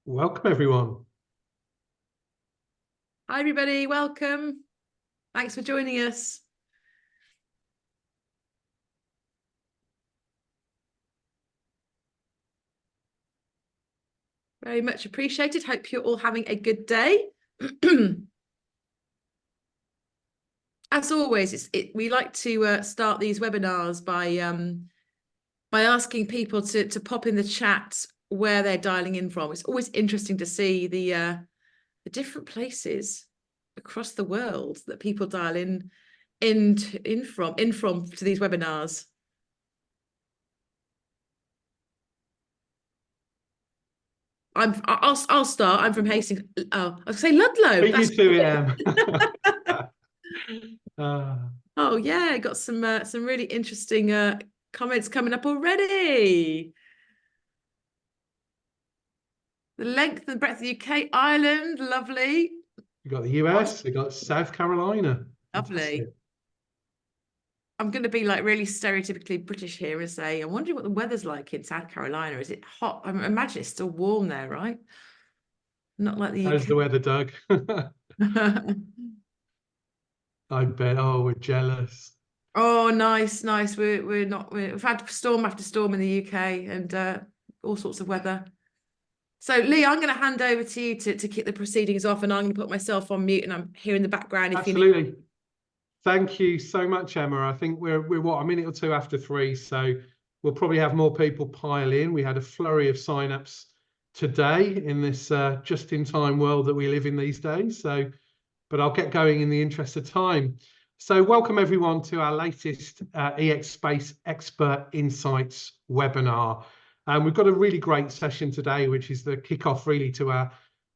Welcome, everyone. Hi, everybody. Welcome. Thanks for joining us. Very much appreciated. Hope you're all having a good day. As always, we like to start these webinars by asking people to pop in the chat where they're dialing in from. It's always interesting to see the different places across the world that people dial in from to these webinars. I'll start. I'm from Hastings. Oh, I was say Ludlow. Beat you to it. Oh yeah, got some really interesting comments coming up already. The length and breadth of the UK, Ireland, lovely. We got the US, we got South Carolina. Lovely. Fantastic. I'm going to be like really stereotypically British here and say, I'm wondering what the weather's like in South Carolina. Is it hot? I imagine it's still warm there, right? Not like the UK. How's the weather, Doug? I bet. Oh, we're jealous. Oh, nice. We've had storm after storm in the UK and all sorts of weather. So Lee, I'm going to hand over to you to kick the proceedings off, and I'm going to put myself on mute, and I'm here in the background if Absolutely. you need. Thank you so much, Emma. I think we're what, a minute or two after 3, so we'll probably have more people pile in. We had a flurry of sign-ups today in this just-in-time world that we live in these days. But I'll get going in the interest of time. So welcome everyone to our latest EX Space Expert Insights webinar. We've got a really great session today, which is the kickoff really to our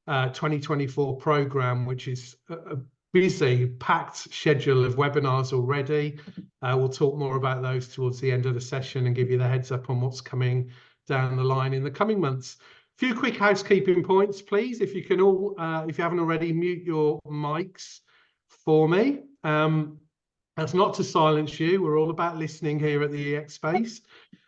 2024 program, which is a busy, packed schedule of webinars already. We'll talk more about those towards the end of the session and give you the heads up on what's coming down the line in the coming months. Few quick housekeeping points, please. If you can all, if you haven't already, mute your mics for me. That's not to silence you. We're all about listening here at the EX Space.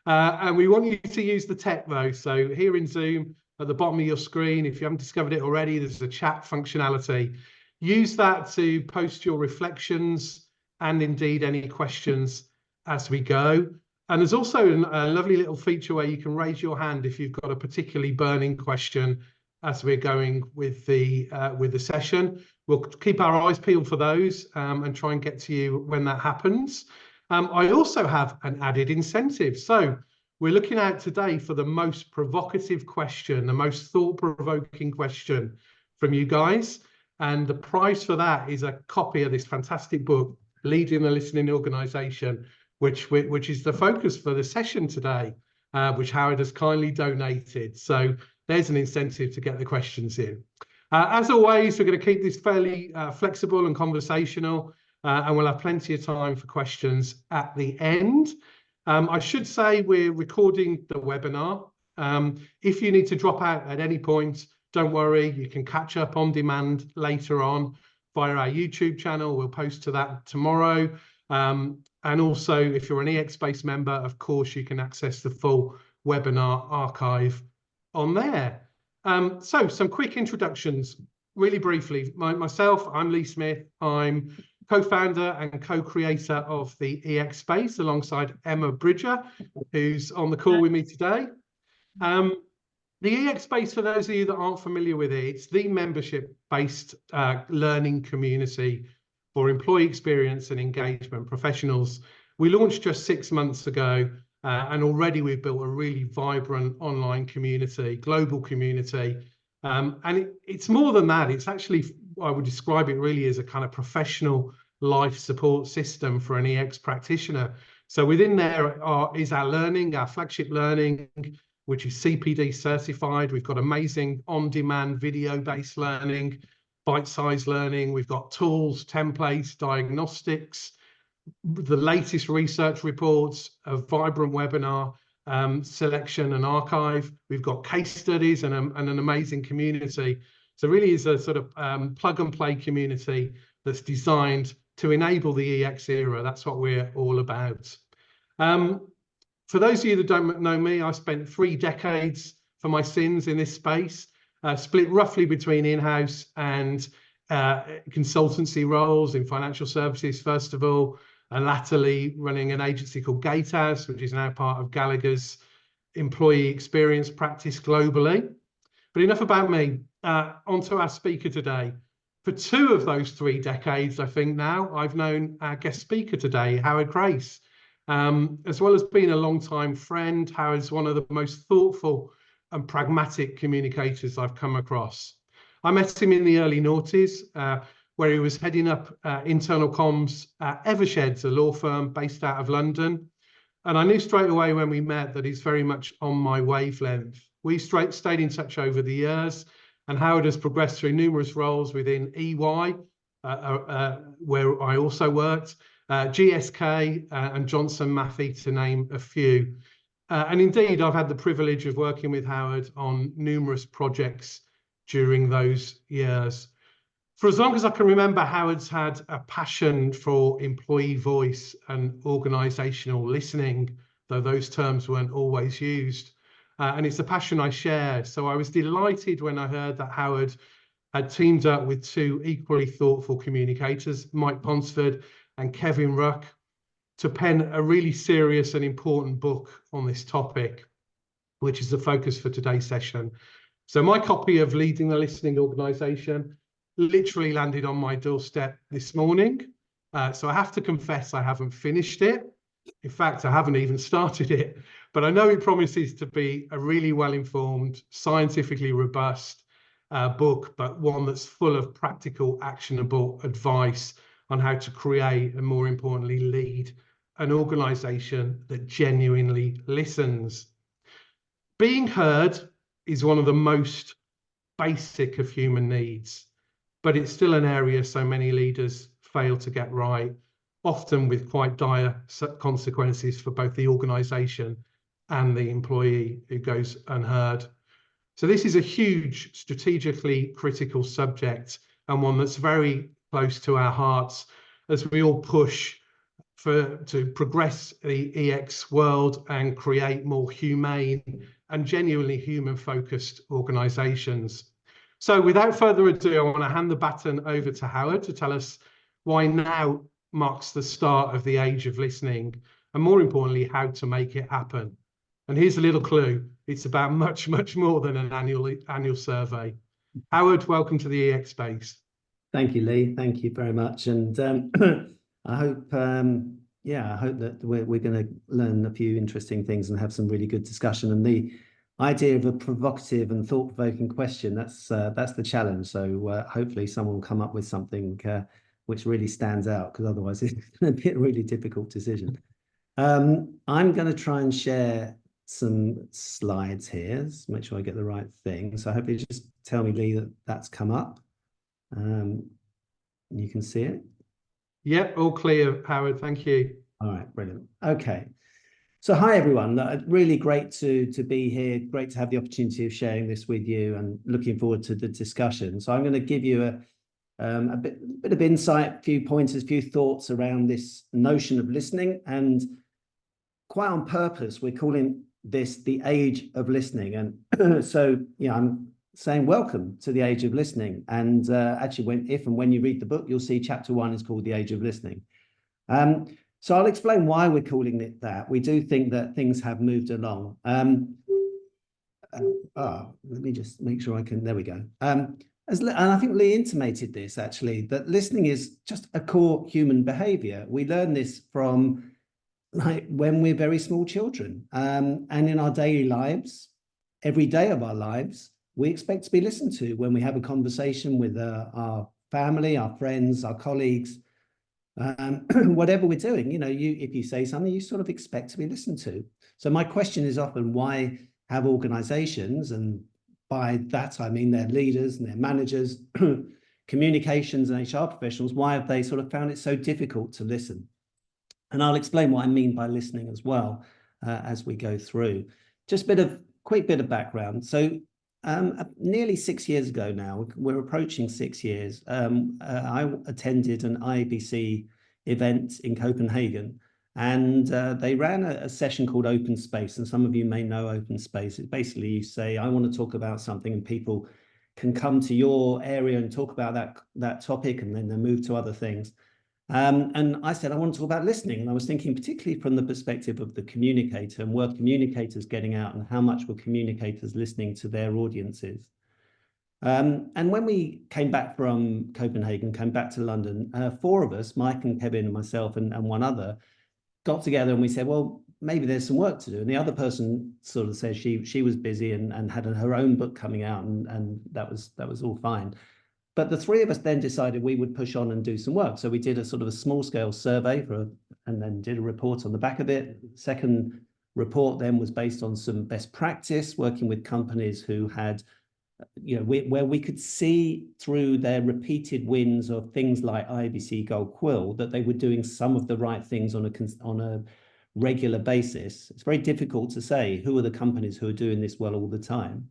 And we want you to use the tech though. So here in Zoom, at the bottom of your screen, if you haven't discovered it already, there's a chat functionality. Use that to post your reflections and indeed any questions as we go. And there's also a lovely little feature where you can raise your hand if you've got a particularly burning question as we're going with the session. We'll keep our eyes peeled for those and try and get to you when that happens. I also have an added incentive. So we're looking out today for the most provocative question, the most thought-provoking question from you guys. And the prize for that is a copy of this fantastic book, Leading a Listening Organisation, which is the focus for the session today, which Howard has kindly donated. So there's an incentive to get the questions in. As always, we're going to keep this fairly flexible and conversational, and we'll have plenty of time for questions at the end. I should say we're recording the webinar. If you need to drop out at any point, don't worry, you can catch up on demand later on via our YouTube channel. We'll post to that tomorrow. And also, if you're an EX Space member, of course, you can access the full webinar archive on there. So some quick introductions, really briefly. Myself, I'm Lee Smith. I'm co-founder and co-creator of the EX Space alongside Emma Bridger, who's on the call with me today. The EX Space, for those of you that aren't familiar with it, it's the membership-based learning community for employee experience and engagement professionals. We launched just 6 months ago, and already we've built a really vibrant online community, global community. And it's more than that. It's actually, I would describe it really as a kind of professional life support system for an EX practitioner. So within there is our learning, our flagship learning, which is CPD certified. We've got amazing on-demand video-based learning, bite-sized learning. We've got tools, templates, diagnostics, the latest research reports, a vibrant webinar selection and archive. We've got case studies and an amazing community. So really is a sort of plug-and-play community that's designed to enable the EX era. That's what we're all about. For those of you that don't know me, I spent 3 decades for my sins in this space. split roughly between in-house and consultancy roles in financial services, first of all, and latterly running an agency called Gatehouse, which is now part of Gallagher's employee experience practice globally. But enough about me. On to our speaker today. For 2 of those 3 decades, I think now, I've known our guest speaker today, Howard Krais. As well as being a long-time friend, Howard's one of the most thoughtful and pragmatic communicators I've come across. I met him in the early noughties, where he was heading up internal comms at Eversheds, a law firm based out of London. And I knew straight away when we met that he's very much on my wavelength. We stayed in touch over the years, and Howard has progressed through numerous roles within EY, where I also worked, GSK and Johnson Matthey, to name a few. And indeed, I've had the privilege of working with Howard on numerous projects during those years. For as long as I can remember, Howard's had a passion for employee voice and organisational listening, though those terms weren't always used. And it's a passion I share. So I was delighted when I heard that Howard had teamed up with 2 equally thoughtful communicators, Mike Ponsford and Kevin Ruck, to pen a really serious and important book on this topic, which is the focus for today's session. So my copy of Leading the Listening Organisation literally landed on my doorstep this morning. So I have to confess I haven't finished it. In fact, I haven't even started it, but I know it promises to be a really well-informed, scientifically robust book, but one that's full of practical, actionable advice on how to create and, more importantly, lead an organisation that genuinely listens. Being heard is one of the most basic of human needs, but it's still an area so many leaders fail to get right, often with quite dire consequences for both the organisation and the employee who goes unheard. So this is a huge, strategically critical subject, and one that's very close to our hearts as we all push to progress the EX world and create more humane and genuinely human-focused organisations. So without further ado, I want to hand the baton over to Howard to tell us why now marks the start of the age of listening, and more importantly, how to make it happen. And here's a little clue. It's about much, much more than an annual survey. Howard, welcome to the EX Space. Thank you, Lee. Thank you very much. And I hope, I hope that we're going to learn a few interesting things and have some really good discussion. And the idea of a provocative and thought-provoking question, that's the challenge. So hopefully someone will come up with something which really stands out, because otherwise it's going to be a really difficult decision. I'm going to try and share some slides here. Let's make sure I get the right thing. So hopefully just tell me, Lee, that that's come up. You can see it. Yep, all clear, Howard. Thank you. All right, brilliant. Okay. So hi, everyone. Really great to be here. Great to have the opportunity of sharing this with you, and looking forward to the discussion. So I'm going to give you a bit of insight, a few pointers, a few thoughts around this notion of listening. And quite on purpose, we're calling this the age of listening. And so, I'm saying welcome to the age of listening. And actually, if and when you read the book, you'll see chapter 1 is called The Age of Listening. So I'll explain why we're calling it that. We do think that things have moved along. Let me just make sure I can, there we go. And I think Lee intimated this, actually, that listening is just a core human behavior. We learn this from when we're very small children, and in our daily lives, every day of our lives, we expect to be listened to when we have a conversation with our family, our friends, our colleagues, whatever we're doing. If you say something, you sort of expect to be listened to. So my question is often, why have organizations, and by that I mean their leaders and their managers, communications and HR professionals, why have they sort of found it so difficult to listen? And I'll explain what I mean by listening as well as we go through. Just quick bit of background. So nearly 6 years ago now, we're approaching 6 years, I attended an IABC event in Copenhagen, and they ran a session called Open Space. And some of you may know Open Space. It's basically, you say, I want to talk about something, and people can come to your area and talk about that topic, and then they move to other things. And I said, I want to talk about listening. And I was thinking particularly from the perspective of the communicator, and were communicators getting out, and how much were communicators listening to their audiences. And when we came back from Copenhagen, came back to London, 4 of us, Mike and Kevin and myself and one other, got together and we said, well, maybe there's some work to do. And the other person sort of said she was busy and had her own book coming out, and that was all fine. But the 3 of us then decided we would push on and do some work. So we did a sort of a small scale survey and then did a report on the back of it. Second report then was based on some best practice, working with companies who had, where we could see through their repeated wins of things like IBC Gold Quill that they were doing some of the right things on a regular basis. It's very difficult to say who are the companies who are doing this well all the time,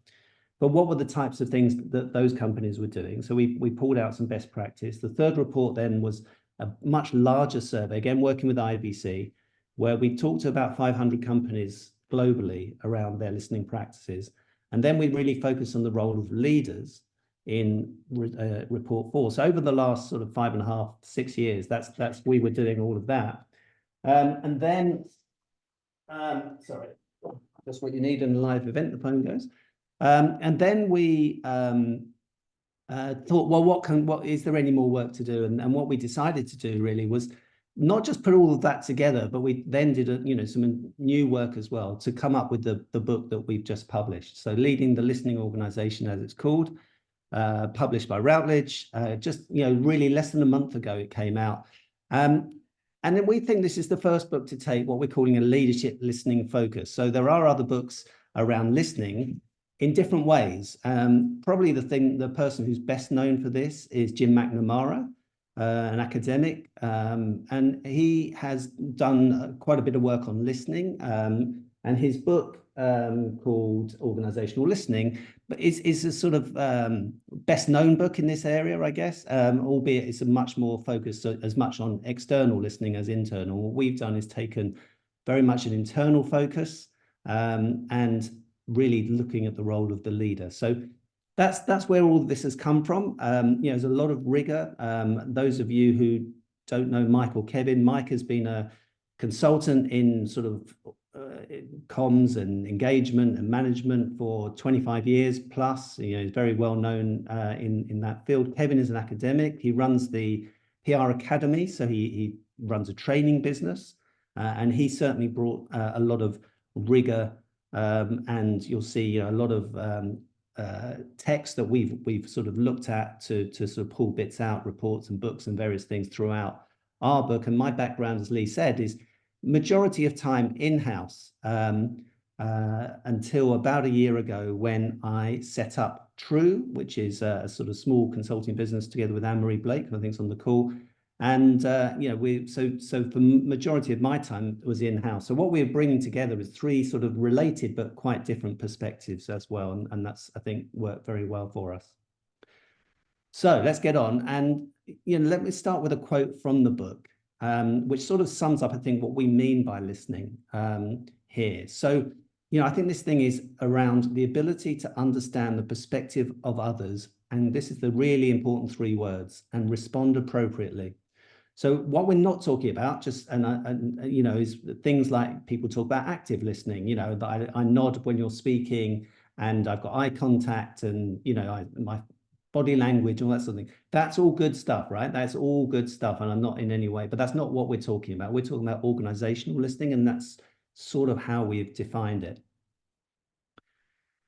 but what were the types of things that those companies were doing? So we pulled out some best practice. The third report then was a much larger survey, again working with IBC, where we talked to about 500 companies globally around their listening practices. And then we really focused on the role of leaders in report 4. So over the last sort of 5.5, 6 years, that's we were doing all of that. And then, sorry, that's what you need in a live event, the phone goes. And then we thought, well, what is there any more work to do? And what we decided to do really was not just put all of that together, but we then did some new work as well to come up with the book that we've just published. So Leading the Listening Organization, as it's called, published by Routledge, just really less than a month ago it came out. And then we think this is the first book to take what we're calling a leadership listening focus. So there are other books around listening in different ways. Probably the person who's best known for this is Jim McNamara, an academic, and he has done quite a bit of work on listening, and his book called Organizational Listening is a sort of best known book in this area, I guess, albeit it's a much more focused as much on external listening as internal. What we've done is taken very much an internal focus and really looking at the role of the leader. So that's where all of this has come from. There's a lot of rigor. Those of you who don't know Mike or Kevin, Mike has been a consultant in sort of comms and engagement and management for 25 years plus. He's very well known in that field. Kevin is an academic. He runs the PR Academy, so he runs a training business, and he certainly brought a lot of rigor, and you'll see a lot of text that we've sort of looked at to sort of pull bits out, reports and books and various things throughout our book. And my background, as Lee said, is majority of time in-house until about a year ago when I set up True, which is a sort of small consulting business together with Anne-Marie Blake, who I think is on the call. And so for majority of my time it was in-house. So what we're bringing together is 3 sort of related but quite different perspectives as well, and that's, I think, worked very well for us. So let's get on, and let me start with a quote from the book, which sort of sums up, I think, what we mean by listening here. So I think this thing is around the ability to understand the perspective of others, and this is the really important 3 words, and respond appropriately. So what we're not talking about is things like people talk about active listening, that I nod when you're speaking and I've got eye contact and, my body language, all that sort of thing. That's all good stuff, right? That's all good stuff. And I'm not in any way, but that's not what we're talking about. We're talking about organizational listening, and that's sort of how we've defined it.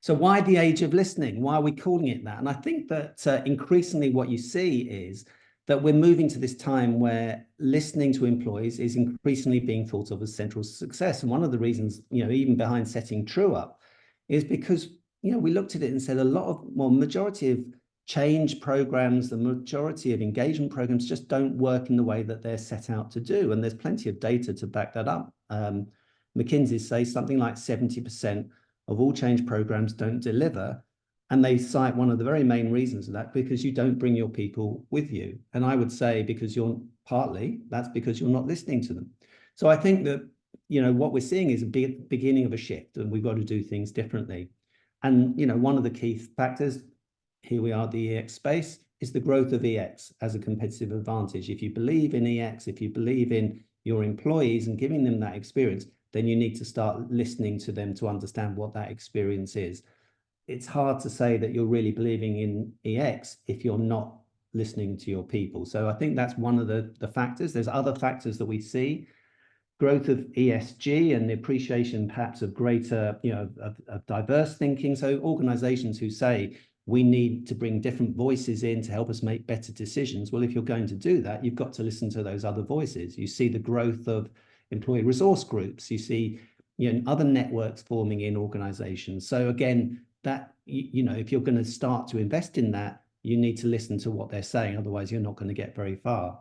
So why the age of listening? Why are we calling it that? And I think that increasingly what you see is that we're moving to this time where listening to employees is increasingly being thought of as central to success. And one of the reasons, even behind setting True up, is because, we looked at it and said majority of change programs, the majority of engagement programs just don't work in the way that they're set out to do. And there's plenty of data to back that up. McKinsey says something like 70% of all change programs don't deliver. And they cite one of the very main reasons of that, because you don't bring your people with you. And I would say that's because you're not listening to them. So I think that, what we're seeing is a beginning of a shift, and we've got to do things differently. And, one of the key factors here we are, the EX space, is the growth of EX as a competitive advantage. If you believe in EX, if you believe in your employees and giving them that experience, then you need to start listening to them to understand what that experience is. It's hard to say that you're really believing in EX if you're not listening to your people. So I think that's one of the factors. There's other factors that we see. Growth of ESG and the appreciation perhaps of greater, of diverse thinking. So organizations who say we need to bring different voices in to help us make better decisions. Well, if you're going to do that, you've got to listen to those other voices. You see the growth of employee resource groups. You see, other networks forming in organizations. So again, that, if you're going to start to invest in that, you need to listen to what they're saying. Otherwise, you're not going to get very far.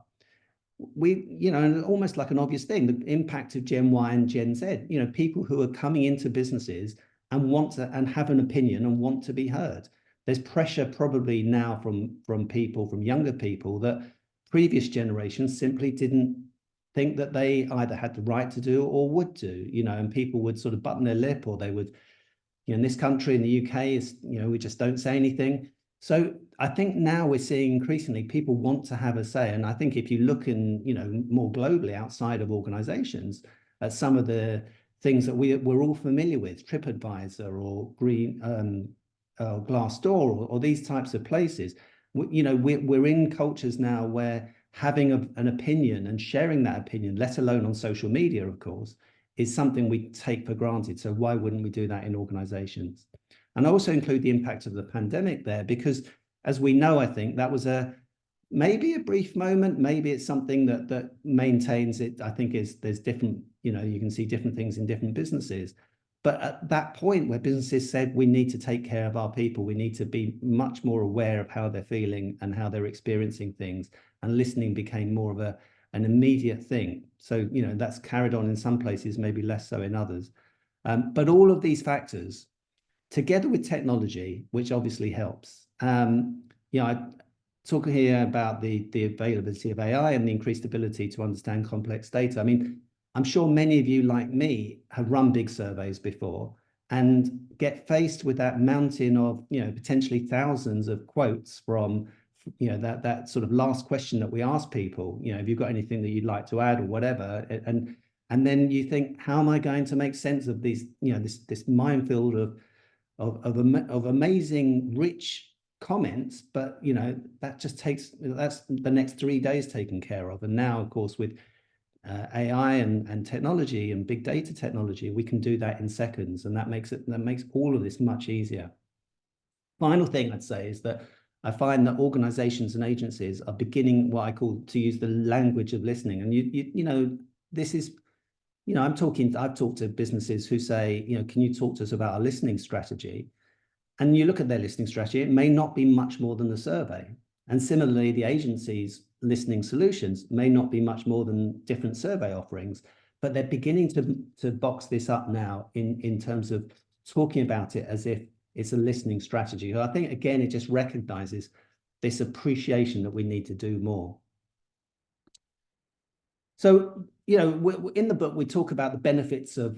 Almost like an obvious thing, the impact of Gen Y and Gen Z, people who are coming into businesses and want to, and have an opinion and want to be heard. There's pressure probably now from people, from younger people, that previous generations simply didn't think that they either had the right to do or would do, and people would sort of button their lip, or they would, in this country, in the UK, is, we just don't say anything. So I think now we're seeing increasingly people want to have a say. And I think if you look in, more globally outside of organizations, at some of the things that we're all familiar with, TripAdvisor or Glassdoor or these types of places, we're in cultures now where having an opinion and sharing that opinion, let alone on social media, of course, is something we take for granted. So why wouldn't we do that in organizations? And I also include the impact of the pandemic there, because as we know, I think that was maybe a brief moment, maybe it's something that maintains it. I think there's different, you can see different things in different businesses. But at that point where businesses said, we need to take care of our people, we need to be much more aware of how they're feeling and how they're experiencing things, and listening became more of an immediate thing. So, that's carried on in some places, maybe less so in others. But all of these factors, together with technology, which obviously helps. I talk here about the availability of AI and the increased ability to understand complex data. I mean, I'm sure many of you, like me, have run big surveys before and get faced with that mountain of, potentially thousands of quotes from, that sort of last question that we ask people, have you got anything that you'd like to add or whatever? And then you think, how am I going to make sense of these, this minefield of amazing, rich comments? But that's the next 3 days taken care of. And now, of course, with AI and technology and big data technology, we can do that in seconds, and that makes all of this much easier. Final thing I'd say is that I find that organizations and agencies are beginning what I call to use the language of listening. And this is, I've talked to businesses who say, can you talk to us about our listening strategy? And you look at their listening strategy, it may not be much more than the survey. And similarly, the agency's listening solutions may not be much more than different survey offerings, but they're beginning to box this up now in terms of talking about it as if it's a listening strategy. So I think, again, it just recognizes this appreciation that we need to do more. So, in the book, we talk about the benefits of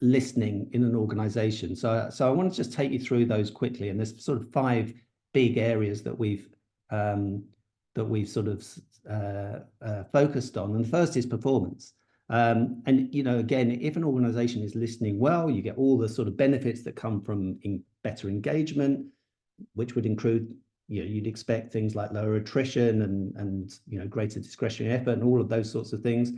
listening in an organization. So I want to just take you through those quickly. And there's sort of 5 big areas that we've sort of focused on. And the first is performance. And again, if an organization is listening well, you get all the sort of benefits that come from better engagement, which would include, you'd expect things like lower attrition and greater discretionary effort and all of those sorts of things.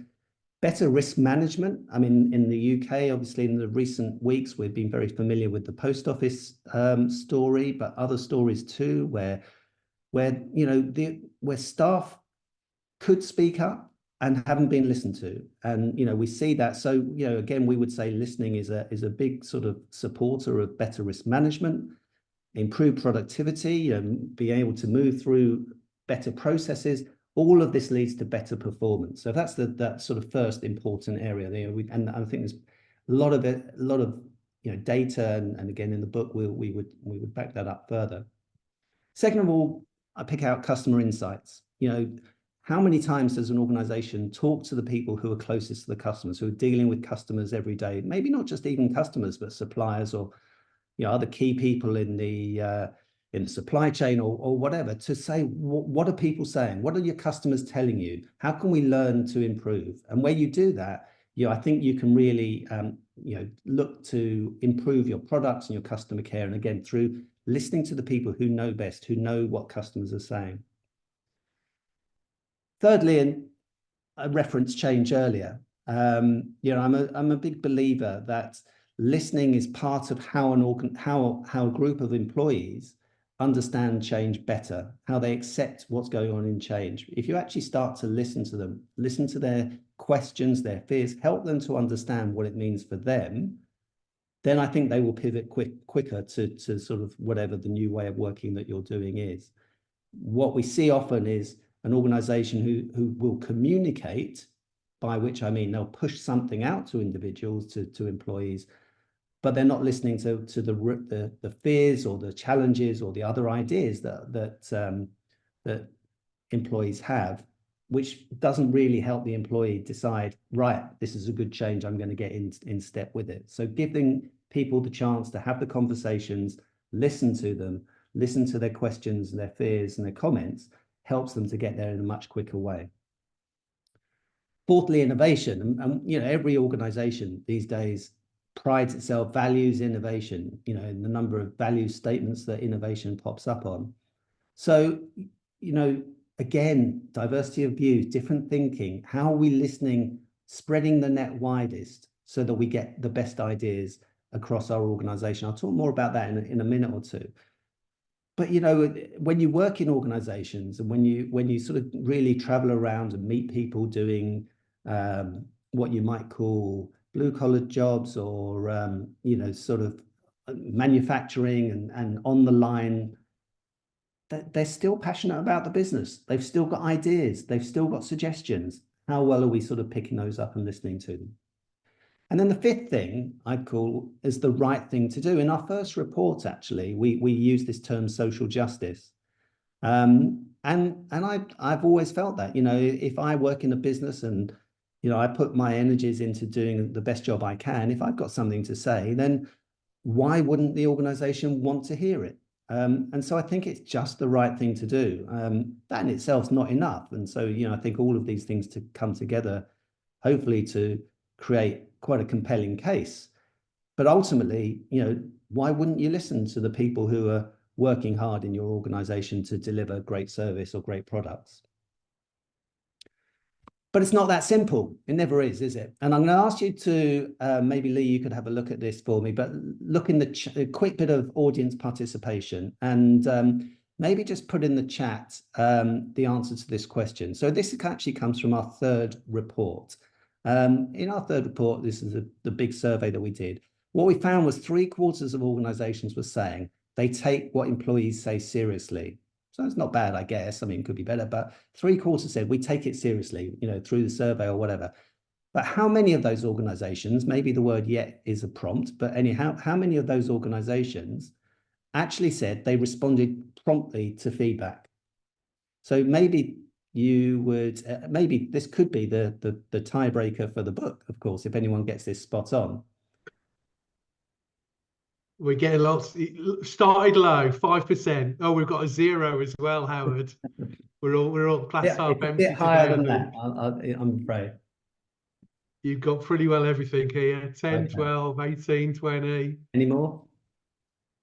Better risk management. I mean, in the UK, obviously, in the recent weeks, we've been very familiar with the post office story, but other stories too, where staff could speak up and haven't been listened to, and we see that. So again, we would say listening is a big sort of supporter of better risk management, improved productivity, and being able to move through better processes. All of this leads to better performance. So that's that sort of first important area there. And I think there's a lot of data, and again in the book we would back that up further. Second of all, I pick out customer insights. How many times does an organization talk to the people who are closest to the customers, who are dealing with customers every day? Maybe not just even customers, but suppliers or other key people in the supply chain or whatever, to say, what are people saying? What are your customers telling you? How can we learn to improve? And where you do that, I think you can really, look to improve your products and your customer care. And again, through listening to the people who know best, who know what customers are saying. Thirdly, and I referenced change earlier, I'm a big believer that listening is part of how a group of employees understand change better, how they accept what's going on in change. If you actually start to listen to them, listen to their questions, their fears, help them to understand what it means for them, then I think they will pivot quicker to sort of whatever the new way of working that you're doing is. What we see often is an organization who will communicate, by which I mean they'll push something out to individuals, to employees, but they're not listening to the fears or the challenges or the other ideas that employees have, which doesn't really help the employee decide, right, this is a good change, I'm going to get in step with it. So giving people the chance to have the conversations, listen to them, listen to their questions and their fears and their comments, helps them to get there in a much quicker way. Fourthly, innovation. And every organization these days prides itself, values innovation, in the number of value statements that innovation pops up on. So, again, diversity of views, different thinking, how are we listening, spreading the net widest so that we get the best ideas across our organization? I'll talk more about that in a minute or two. But, when you work in organizations and when you sort of really travel around and meet people doing what you might call blue-collar jobs or, sort of manufacturing and on the line, they're still passionate about the business. They've still got ideas. They've still got suggestions. How well are we sort of picking those up and listening to them? And then the fifth thing I'd call is the right thing to do. In our first report, actually, we use this term social justice. And I've always felt that, if I work in a business and, I put my energies into doing the best job I can, if I've got something to say, then why wouldn't the organization want to hear it? And so I think it's just the right thing to do. That in itself is not enough. And so, I think all of these things to come together, hopefully to create quite a compelling case. But ultimately, why wouldn't you listen to the people who are working hard in your organization to deliver great service or great products? But it's not that simple. It never is it? And I'm going to ask you to, maybe Lee, you could have a look at this for me, but look in the quick bit of audience participation and maybe just put in the chat the answer to this question. So this actually comes from our third report. In our third report, this is the big survey that we did. What we found was 3/4 of organizations were saying they take what employees say seriously. So it's not bad, I guess. I mean, it could be better, but 3/4 said we take it seriously, through the survey or whatever. But how many of those organizations, maybe the word yet is a prompt, but anyhow, how many of those organizations actually said they responded promptly to feedback? So maybe you would, maybe this could be the tiebreaker for the book, of course, if anyone gets this spot on. We're getting lots. Started low, 5%. Oh, we've got a 0 as well, Howard. We're all class half empty a bit higher today, than that, I'm afraid. You've got pretty well everything here. 10, Okay. 12, 18, 20. Any more?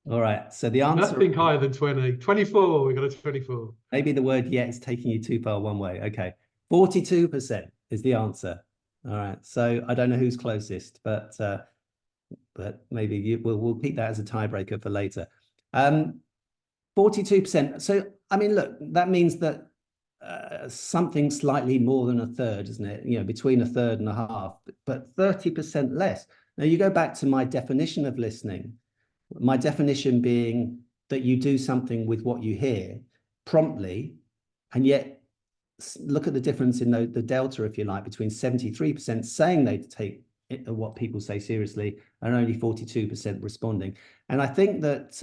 All right. So the answer. Nothing higher than 20. 24. We got a 24. Maybe the word yet is taking you too far one way. Okay. 42% is the answer. All right. So I don't know who's closest, but maybe we'll keep that as a tiebreaker for later. 42%. So, I mean, look, that means that something slightly more than a third, isn't it? Between a third and a half, but 30% less. Now, you go back to my definition of listening, my definition being that you do something with what you hear promptly, and yet look at the difference in the delta, if you like, between 73% saying they take what people say seriously and only 42% responding. And I think that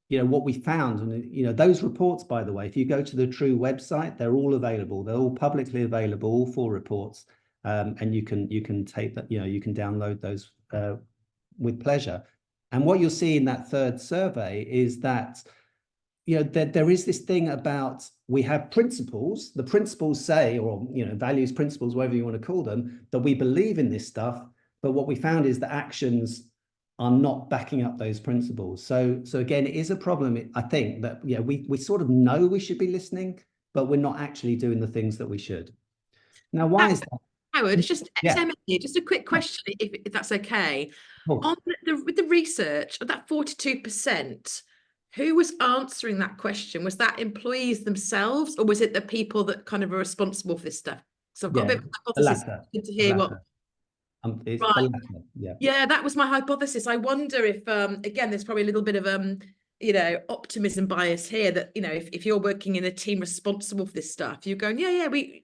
what we found, and those reports, by the way, if you go to the True website, they're all available. They're all publicly available, all 4 reports, and you can take that. You can download those with pleasure. And what you'll see in that third survey is that, you know, there is this thing about, we have principles, the principles say, or, you know, values, principles, whatever you want to call them, that we believe in this stuff. But what we found is that actions are not backing up those principles. So again, it is a problem, I think, that, yeah, we sort of know we should be listening, but we're not actually doing the things that we should. Now, why is that? Howard, it's just Yeah. Emily, just a quick question, if that's okay. Cool. On with the research of that 42%, who was answering that question? Was that employees themselves, or was it the people that kind of are responsible for this stuff? So I've got a bit of a hypothesis. Good to hear what. It's right. the latter, yeah. Yeah, that was my hypothesis. I wonder if, again, there's probably a little bit of, you know, optimism bias here, that, you know, if you're working in a team responsible for this stuff, you're going, yeah, we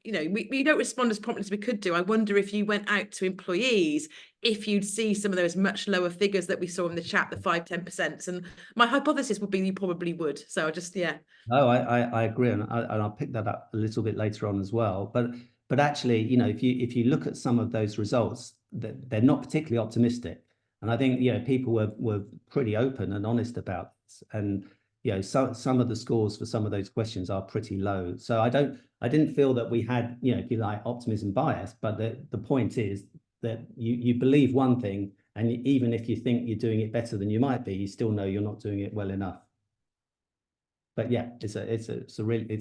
don't respond as promptly as we could do. I wonder if you went out to employees, if you'd see some of those much lower figures that we saw in the chat, the 5-10%. And my hypothesis would be you probably would. So I just, yeah. Oh, I agree, and I'll pick that up a little bit later on as well. But actually, you know, if you look at some of those results, they're not particularly optimistic. And I think, you know, people were pretty open and honest about this. And, you know, some of the scores for some of those questions are pretty low. So I didn't feel that we had, you know, if you like, optimism bias. But the point is that you believe one thing, and even if you think you're doing it better than you might be, you still know you're not doing it well enough. But yeah, it's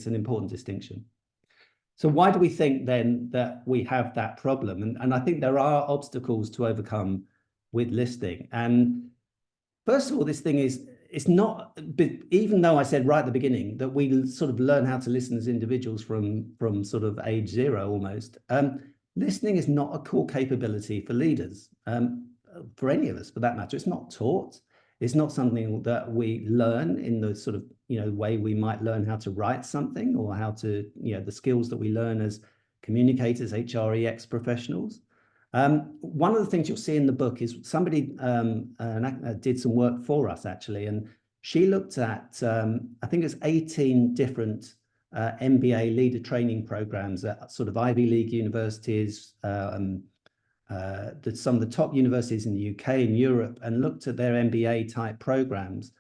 an important distinction. So why do we think then that we have that problem? And I think there are obstacles to overcome with listening. And first of all, this thing is, it's not, even though I said right at the beginning that we sort of learn how to listen as individuals from sort of age 0 almost, listening is not a core capability for leaders, for any of us for that matter. It's not taught. It's not something that we learn in the sort of, you know, way we might learn how to write something, or how to, you know, the skills that we learn as communicators, HREX professionals. One of the things you'll see in the book is somebody did some work for us actually, and she looked at, I think it's 18 different MBA leader training programs at sort of Ivy League universities, some of the top universities in the UK and Europe, and looked at their MBA type programs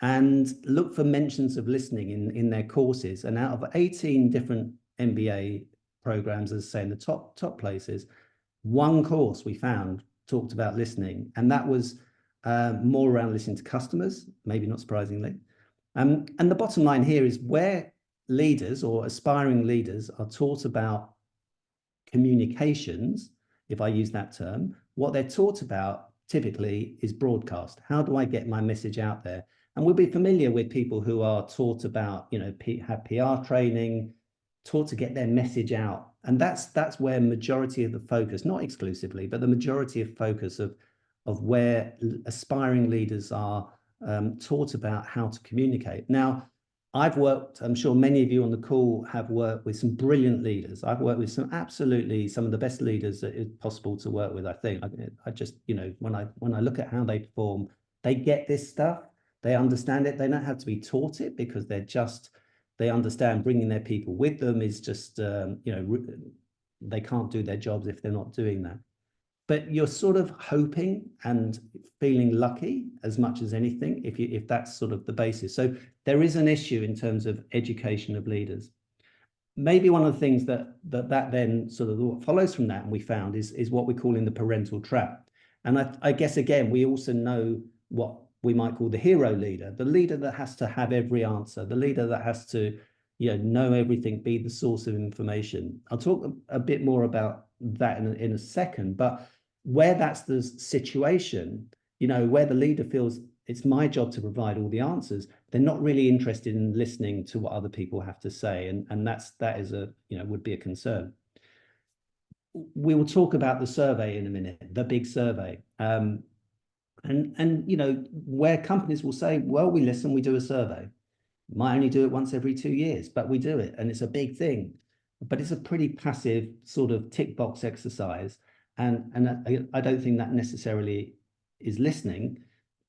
and looked for mentions of listening in their courses. And out of 18 different MBA programs, as I say, in the top places, one course we found talked about listening, and that was more around listening to customers, maybe not surprisingly. And the bottom line here is, where leaders or aspiring leaders are taught about communications, if I use that term, what they're taught about typically is broadcast. How do I get my message out there? And we'll be familiar with people who are taught about, you know, have PR training, taught to get their message out. And that's where majority of the focus, not exclusively, but the majority of focus of where aspiring leaders are taught about how to communicate. Now, I've worked, I'm sure many of you on the call have worked with some brilliant leaders. I've worked with some of the best leaders that is possible to work with, I think. I just, you know, when I look at how they perform, they get this stuff, they understand it, they don't have to be taught it, because they understand bringing their people with them is just, you know, they can't do their jobs if they're not doing that. But you're sort of hoping and feeling lucky as much as anything, if that's sort of the basis. So there is an issue in terms of education of leaders. Maybe one of the things that then sort of what follows from that, and we found, is what we're calling the parental trap. And I guess, again, we also know what we might call the hero leader, the leader that has to have every answer, the leader that has to, you know everything, be the source of information. I'll talk a bit more about that in a second, but where that's the situation, you know, where the leader feels it's my job to provide all the answers, they're not really interested in listening to what other people have to say. And that is would be a concern. We will talk about the survey in a minute, the big survey. And you know, where companies will say, well, we listen, we do a survey. Might only do it once every 2 years, but we do it, and it's a big thing. But it's a pretty passive sort of tick box exercise. And I don't think that necessarily is listening.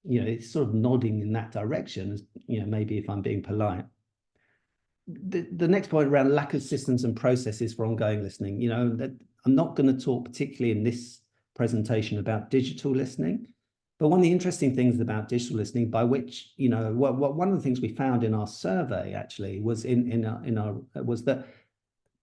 You know, it's sort of nodding in that direction, you know, maybe, if I'm being polite. The next point around lack of systems and processes for ongoing listening, you know, that I'm not going to talk particularly in this presentation about digital listening, But one of the interesting things about digital listening, by which, you know, one of the things we found in our survey actually was was that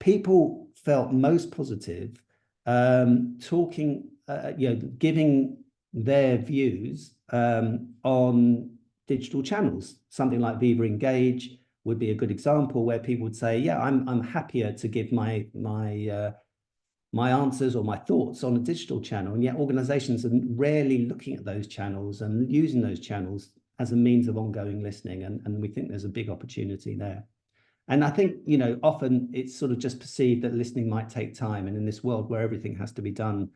people felt most positive talking, you know, giving their views on digital channels. Something like Viva Engage would be a good example, where people would say, yeah, I'm happier to give my answers or my thoughts on a digital channel. And yet organizations are rarely looking at those channels and using those channels as a means of ongoing listening. And we think there's a big opportunity there. And I think, you know, often it's sort of just perceived that listening might take time. And in this world where everything has to be done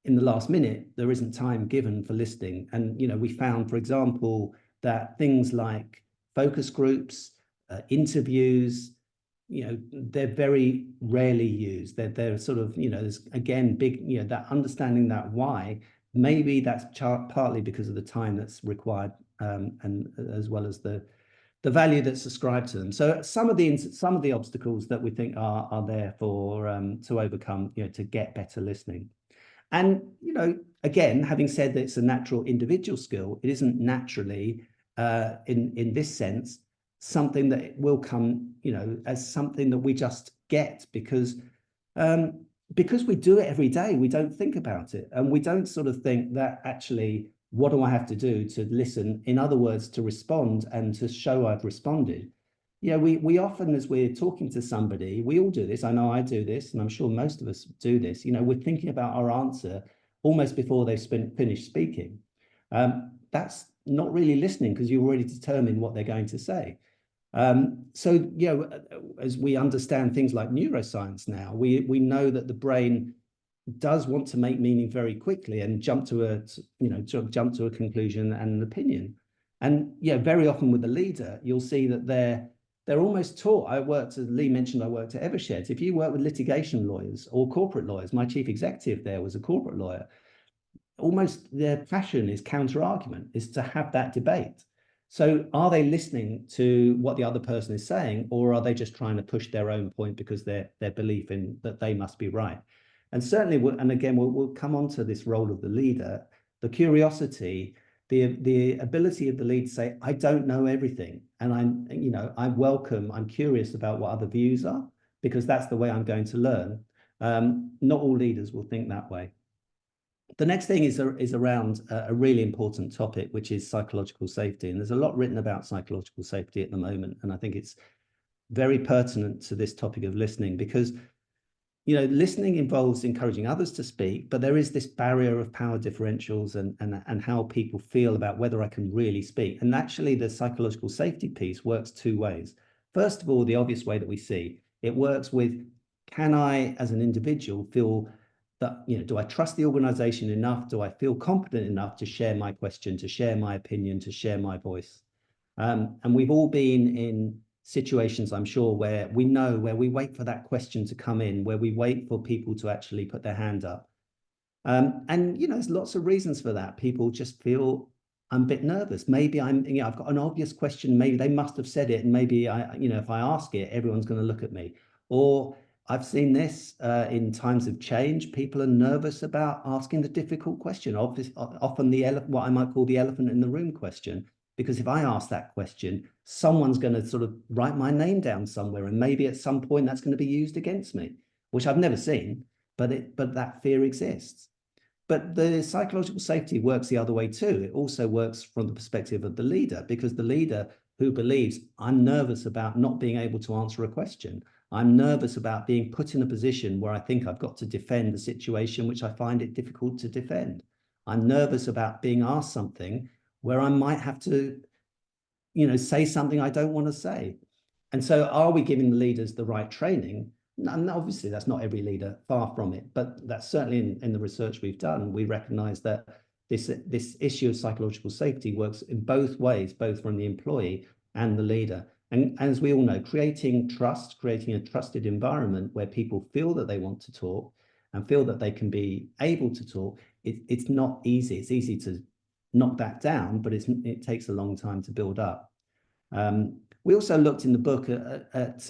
in the last minute, there isn't time given for listening. And, you know, we found, for example, that things like focus groups, interviews, you know, they're very rarely used. They're sort of, you know, there's again big, you know, that understanding that why, maybe that's partly because of the time that's required, and as well as the value that's ascribed to them. So some of the obstacles that we think are there for to overcome, you know, to get better listening. And, you know, again, having said that it's a natural individual skill, it isn't naturally in this sense something that will come, you know, as something that we just get because we do it every day. We don't think about it, and we don't sort of think that actually, what do I have to do to listen? In other words, to respond and to show I've responded. Yeah, we often, as we're talking to somebody, we all do this. I know I do this, and I'm sure most of us do this. You know, we're thinking about our answer almost before they've finished speaking. That's not really listening, because you've already determined what they're going to say. So, you know, as we understand things like neuroscience now, we know that the brain does want to make meaning very quickly and jump to a conclusion and an opinion. And yeah, very often with the leader, you'll see that they're almost taught. As Lee mentioned, I worked at Evershed. If you work with litigation lawyers or corporate lawyers, my chief executive there was a corporate lawyer. Almost their passion is counter-argument, is to have that debate. So are they listening to what the other person is saying, or are they just trying to push their own point because their belief in that they must be right? And certainly, and again, we'll come on to this role of the leader, the curiosity, the ability of the lead to say, I don't know everything. And I'm curious about what other views are, because that's the way I'm going to learn. Not all leaders will think that way. The next thing is around a really important topic, which is psychological safety. And there's a lot written about psychological safety at the moment. And I think it's very pertinent to this topic of listening, because, you know, listening involves encouraging others to speak, but there is this barrier of power differentials and how people feel about whether I can really speak. And actually, the psychological safety piece works two ways. First of all, the obvious way that we see, it works with, can I, as an individual, feel that, you know, do I trust the organization enough? Do I feel confident enough to share my question, to share my opinion, to share my voice? And we've all been in situations, I'm sure, where we wait for that question to come in, where we wait for people to actually put their hand up. And, you know, there's lots of reasons for that. People just feel, I'm a bit nervous. Maybe I've got an obvious question. Maybe they must have said it. And maybe if I ask it, everyone's going to look at me. Or I've seen this in times of change. People are nervous about asking the difficult question, often what I might call the elephant in the room question. Because if I ask that question, someone's going to sort of write my name down somewhere, and maybe at some point that's going to be used against me, which I've never seen, but that fear exists. But the psychological safety works the other way too. It also works from the perspective of the leader, because the leader who believes, I'm nervous about not being able to answer a question, I'm nervous about being put in a position where I think I've got to defend a situation which I find it difficult to defend. I'm nervous about being asked something where I might have to, you know, say something I don't want to say. And so are we giving the leaders the right training? And obviously that's not every leader, far from it, but that's certainly in the research we've done. We recognize that this issue of psychological safety works in both ways, both from the employee and the leader. And as we all know, creating trust, creating a trusted environment where people feel that they want to talk and feel that they can be able to talk, it's not easy. It's easy to knock that down, but it takes a long time to build up. We also looked in the book at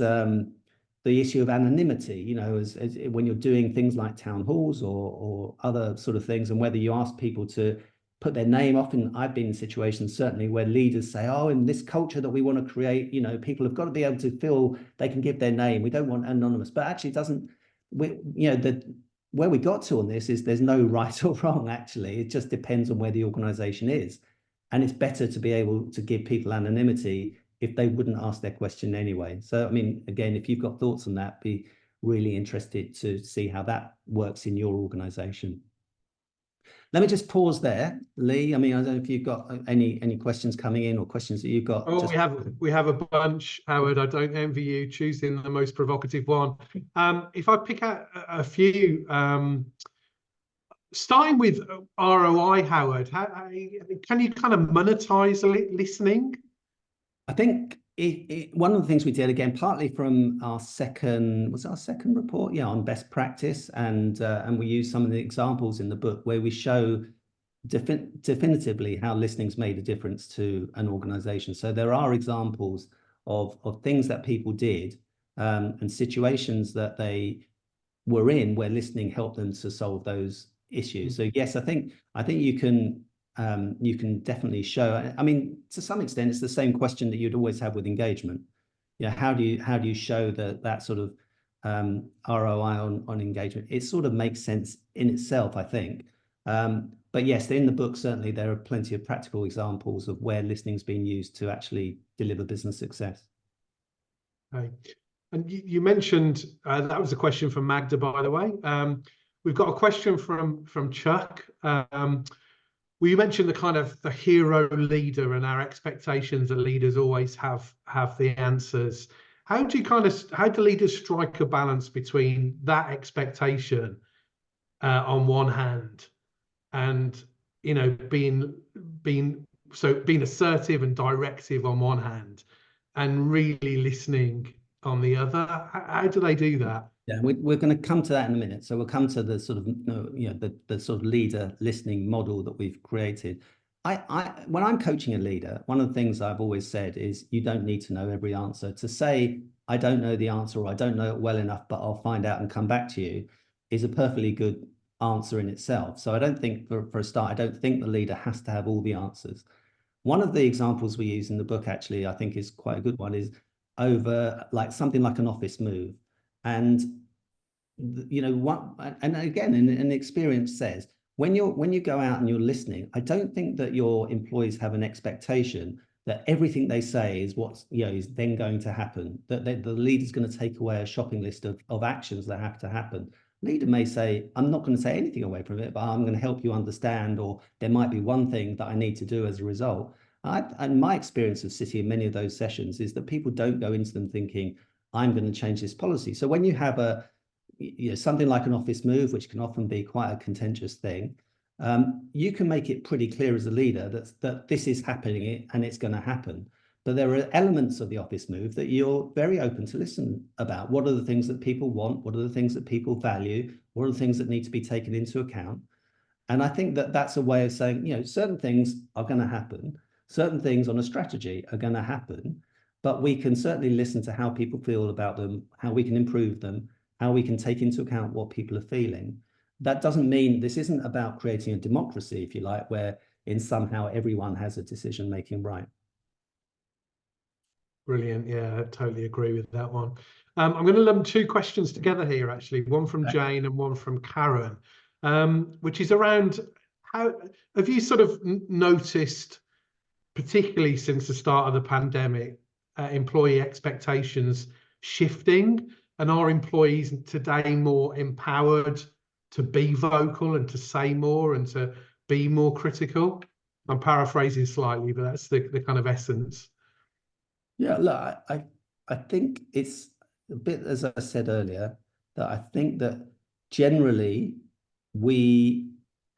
the issue of anonymity, you know, as when you're doing things like town halls or other sort of things, and whether you ask people to put their name. Often I've been in situations certainly where leaders say, oh, in this culture that we want to create, you know, people have got to be able to feel they can give their name. We don't want anonymous, but actually it doesn't, you know, where we got to on this is there's no right or wrong, actually. It just depends on where the organization is. And it's better to be able to give people anonymity if they wouldn't ask their question anyway. So, I mean, again, if you've got thoughts on that, be really interested to see how that works in your organization. Let me just pause there, Lee. I mean, I don't know if you've got any questions coming in or questions that you've got. Oh, we have a bunch, Howard. I don't envy you choosing the most provocative one. If I pick out a few, starting with ROI, Howard, can you kind of monetize listening? I think one of the things we did, again, partly from our second report? Yeah, on best practice. And we use some of the examples in the book where we show definitively how listening's made a difference to an organization. So there are examples of things that people did and situations that they were in where listening helped them to solve those issues. So yes, I think you can definitely show. I mean, to some extent, it's the same question that you'd always have with engagement. Yeah, how do you show that sort of ROI on engagement? It sort of makes sense in itself, I think. But yes, in the book, certainly there are plenty of practical examples of where listening's been used to actually deliver business success. Okay. And you mentioned that was a question from Magda, by the way. We've got a question from Chuck. Well, you mentioned the kind of the hero leader and our expectations that leaders always have the answers. How do leaders strike a balance between that expectation on one hand and, you know, being assertive and directive on one hand and really listening on the other? How do they do that? Yeah, we're going to come to that in a minute. So we'll come to the sort of, you know, the sort of leader listening model that we've created. When I'm coaching a leader, one of the things I've always said is you don't need to know every answer. To say, I don't know the answer, or I don't know it well enough, but I'll find out and come back to you, is a perfectly good answer in itself. So I don't think, for a start, I don't think the leader has to have all the answers. One of the examples we use in the book, actually, I think is quite a good one, is over like something like an office move. And, you know, what, and again, an experience says, when you go out and you're listening, I don't think that your employees have an expectation that everything they say is what's, you know, is then going to happen, that the leader's going to take away a shopping list of actions that have to happen. Leader may say, I'm not going to say anything away from it, but I'm going to help you understand, or there might be one thing that I need to do as a result. And my experience of sitting in many of those sessions is that people don't go into them thinking, I'm going to change this policy. So when you have something like an office move, which can often be quite a contentious thing, you can make it pretty clear as a leader that this is happening and it's going to happen. But there are elements of the office move that you're very open to listen about. What are the things that people want? What are the things that people value? What are the things that need to be taken into account? And I think that that's a way of saying, you know, certain things are going to happen. Certain things on a strategy are going to happen. But we can certainly listen to how people feel about them, how we can improve them, how we can take into account what people are feeling. That doesn't mean this isn't about creating a democracy, if you like, where in somehow everyone has a decision-making right. Brilliant. Yeah, I totally agree with that one. I'm going to lump two questions together here, actually, one from Jane and one from Karen, which is around how have you sort of noticed, particularly since the start of the pandemic, employee expectations shifting, and are employees today more empowered to be vocal and to say more and to be more critical? I'm paraphrasing slightly, but that's the kind of essence. Yeah, look, I think it's a bit, as I said earlier, that I think that generally we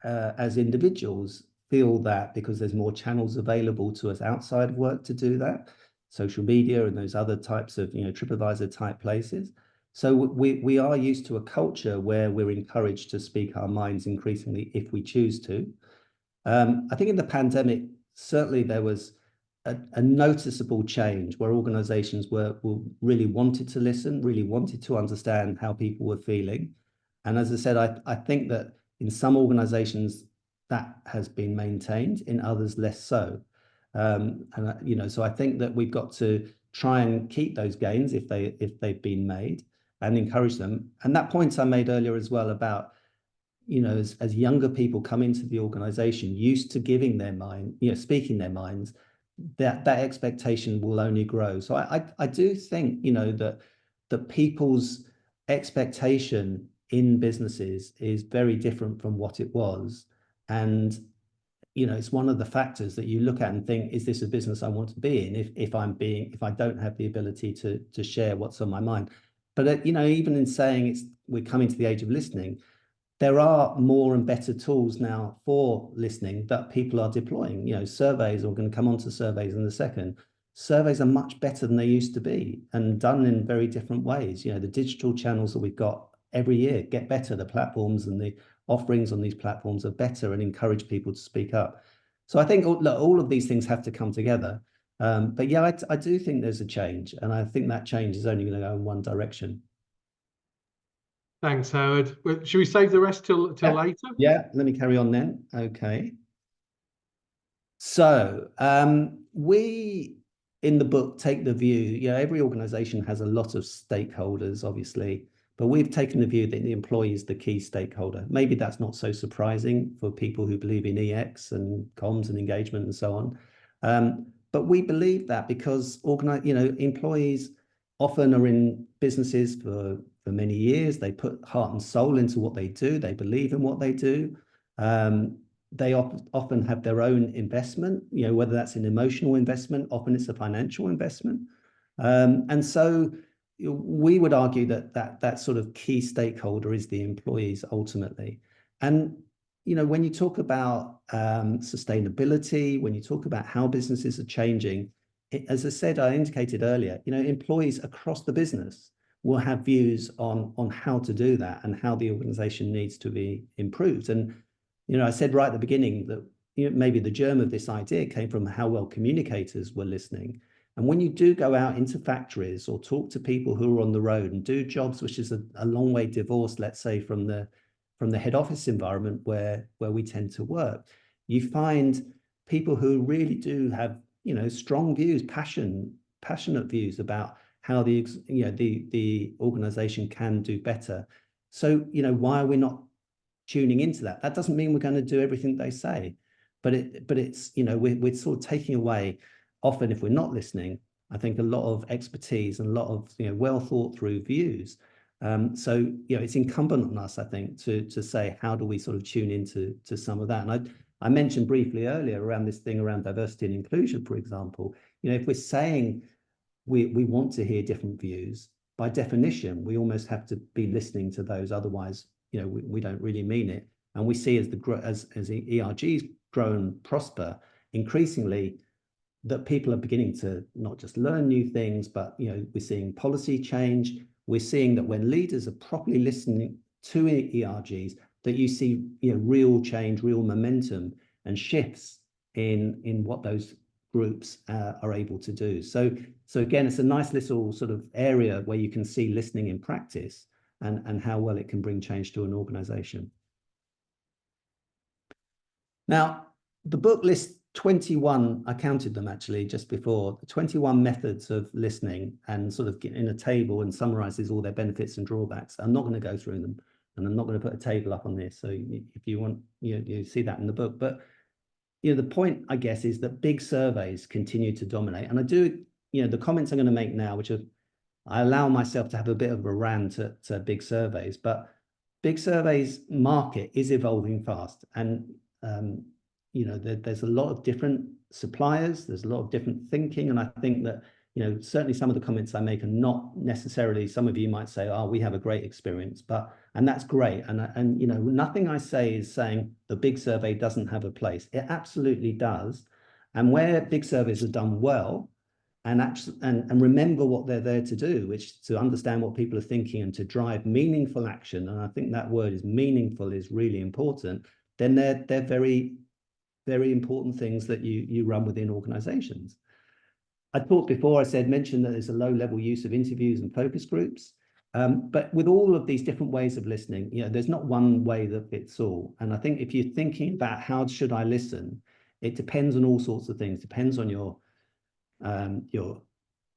as individuals feel that because there's more channels available to us outside of work to do that, social media and those other types of, you know, TripAdvisor type places. So we are used to a culture where we're encouraged to speak our minds increasingly if we choose to. I think in the pandemic, certainly there was a noticeable change where organizations were really wanted to listen, really wanted to understand how people were feeling. And as I said, I think that in some organizations, that has been maintained, in others less so. And you know, so I think that we've got to try and keep those gains if they've been made, and encourage them. And that point I made earlier as well about, you know, as younger people come into the organization used to giving their mind, you know, speaking their minds, that expectation will only grow. So I do think, you know, that people's expectation in businesses is very different from what it was. And, you know, it's one of the factors that you look at and think, is this a business I want to be in if I don't have the ability to share what's on my mind? But, you know, even in saying we're coming to the age of listening, there are more and better tools now for listening that people are deploying. You know, surveys, we're going to come on to surveys in a second. Surveys are much better than they used to be, and done in very different ways. You know, the digital channels that we've got every year get better. The platforms and the offerings on these platforms are better and encourage people to speak up. So I think all of these things have to come together. But yeah, I do think there's a change, and I think that change is only going to go in one direction. Thanks, Howard. Should we save the rest till later? Yeah, let me carry on then. Okay. So we, in the book, take the view, you know, every organization has a lot of stakeholders, obviously, but we've taken the view that the employee is the key stakeholder. Maybe that's not so surprising for people who believe in EX and comms and engagement and so on. But we believe that because employees often are in businesses for many years. They put heart and soul into what they do. They believe in what they do. They often have their own investment, you know, whether that's an emotional investment, often it's a financial investment. And so we would argue that sort of key stakeholder is the employees ultimately. And, you know, when you talk about sustainability, when you talk about how businesses are changing, as I said, I indicated earlier, you know, employees across the business will have views on how to do that and how the organization needs to be improved. And, you know, I said right at the beginning that, you know, maybe the germ of this idea came from how well communicators were listening. And when you do go out into factories or talk to people who are on the road and do jobs which is a long way divorced, let's say, from the head office environment where we tend to work, you find people who really do have, you know, strong views, passionate views about how the organization can do better. So, you know, why are we not tuning into that? That doesn't mean we're going to do everything they say, but it's, you know, we're sort of taking away, often if we're not listening, I think a lot of expertise and a lot of, you know, well thought through views. So, you know, it's incumbent on us, I think, to say, how do we sort of tune into some of that? And I mentioned briefly earlier around this thing around diversity and inclusion, for example. You know, if we're saying we want to hear different views, by definition, we almost have to be listening to those. Otherwise, you know, we don't really mean it. And we see as ERGs grow and prosper, increasingly, that people are beginning to not just learn new things, but, you know, we're seeing policy change. We're seeing that when leaders are properly listening to ERGs, that you see, you know, real change, real momentum and shifts in what those groups are able to do. So again, it's a nice little sort of area where you can see listening in practice and how well it can bring change to an organization. Now, the book lists 21, I counted them actually just before, 21 methods of listening, and sort of get in a table and summarizes all their benefits and drawbacks. I'm not going to go through them, and I'm not going to put a table up on this. So if you want, you see that in the book. But, you know, the point, I guess, is that big surveys continue to dominate. And I do, you know, the comments I'm going to make now, which are, I allow myself to have a bit of a rant at big surveys, but big surveys market is evolving fast. And, you know, there's a lot of different suppliers, there's a lot of different thinking. And I think that, you know, certainly some of the comments I make are not necessarily, some of you might say, oh, we have a great experience, and that's great. And, you know, nothing I say is saying the big survey doesn't have a place. It absolutely does. And where big surveys are done well, and remember what they're there to do, which is to understand what people are thinking and to drive meaningful action. And I think that word is meaningful is really important. Then they're very, very important things that you run within organizations. I talked before, mentioned that there's a low level use of interviews and focus groups. But with all of these different ways of listening, there's not one way that fits all. And I think if you're thinking about how should I listen, it depends on all sorts of things. Depends on your